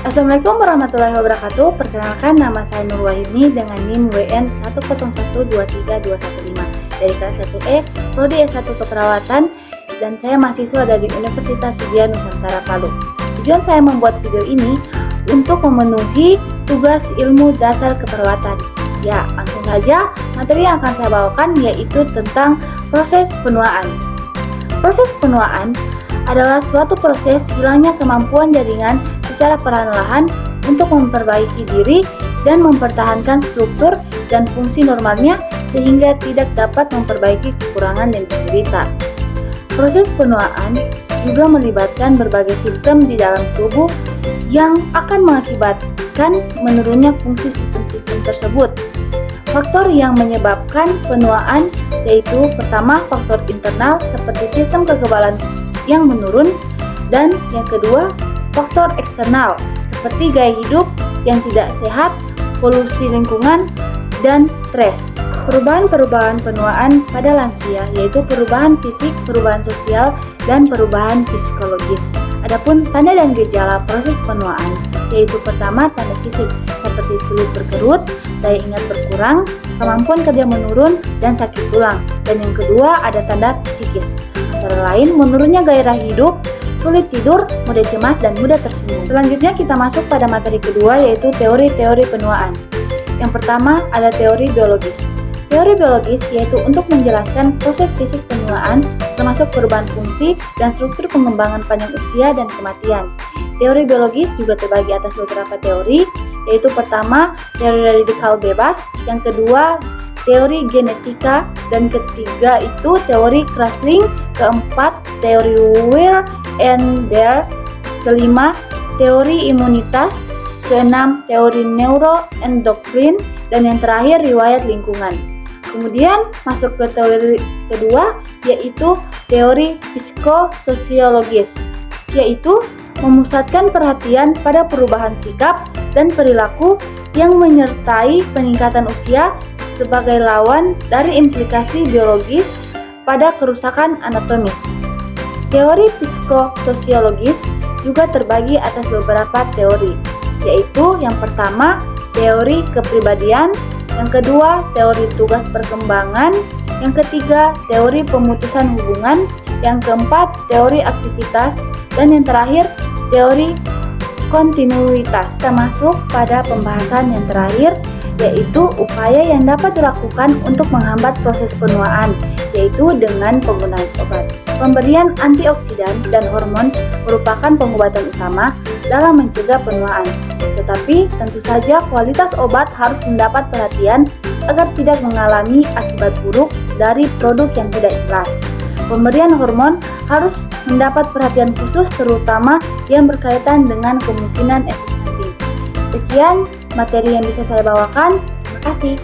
Assalamualaikum warahmatullahi wabarakatuh. Perkenalkan, nama saya Nur Wahyuni dengan NIM WN 101232115 dari kelas 1E, Prodi S1 Keperawatan, dan saya mahasiswa dari Universitas Widya Nusantara Palu. Tujuan saya membuat video ini untuk memenuhi tugas ilmu dasar keperawatan. Ya, langsung saja materi yang akan saya bawakan yaitu tentang proses penuaan. Proses penuaan adalah suatu proses hilangnya kemampuan jaringan secara perlahan-lahan untuk memperbaiki diri dan mempertahankan struktur dan fungsi normalnya sehingga tidak dapat memperbaiki kekurangan yang diderita. Proses penuaan juga melibatkan berbagai sistem di dalam tubuh yang akan mengakibatkan menurunnya fungsi sistem-sistem tersebut. Faktor yang menyebabkan penuaan yaitu pertama faktor internal seperti sistem kekebalan yang menurun, dan yang kedua faktor eksternal seperti gaya hidup yang tidak sehat, polusi lingkungan, dan stres. Perubahan-perubahan penuaan pada lansia yaitu perubahan fisik, perubahan sosial, dan perubahan psikologis. Adapun tanda dan gejala proses penuaan yaitu pertama tanda fisik seperti kulit berkerut, daya ingat berkurang, kemampuan kerja menurun, dan sakit tulang. Dan yang kedua ada tanda psikis, antara lain menurunnya gairah hidup, sulit tidur, mudah cemas, dan mudah tersinggung. Selanjutnya kita masuk pada materi kedua yaitu teori-teori penuaan. Yang pertama ada teori biologis. Teori biologis yaitu untuk menjelaskan proses fisik penuaan termasuk perubahan fungsi dan struktur pengembangan panjang usia dan kematian. Teori biologis juga terbagi atas beberapa teori, yaitu pertama teori radikal bebas, yang kedua teori genetika, dan ketiga itu teori Crosslink, keempat teori Weir and Bear, kelima teori imunitas, keenam teori neuroendokrin, dan yang terakhir riwayat lingkungan. Kemudian masuk ke teori kedua yaitu teori psikososiologis, yaitu memusatkan perhatian pada perubahan sikap dan perilaku yang menyertai peningkatan usia sebagai lawan dari implikasi biologis pada kerusakan anatomis. Teori psikososiologis juga terbagi atas beberapa teori, yaitu yang pertama teori kepribadian, yang kedua teori tugas perkembangan, yang ketiga teori pemutusan hubungan, yang keempat teori aktivitas, dan yang terakhir teori kontinuitas. Kita masuk pada pembahasan yang terakhir yaitu upaya yang dapat dilakukan untuk menghambat proses penuaan, yaitu dengan penggunaan obat. Pemberian antioksidan dan hormon merupakan pengobatan utama dalam mencegah penuaan. Tetapi tentu saja kualitas obat harus mendapat perhatian agar tidak mengalami akibat buruk dari produk yang tidak jelas. Pemberian hormon harus mendapat perhatian khusus terutama yang berkaitan dengan kemungkinan efek samping. Sekian materi yang bisa saya bawakan. Terima kasih.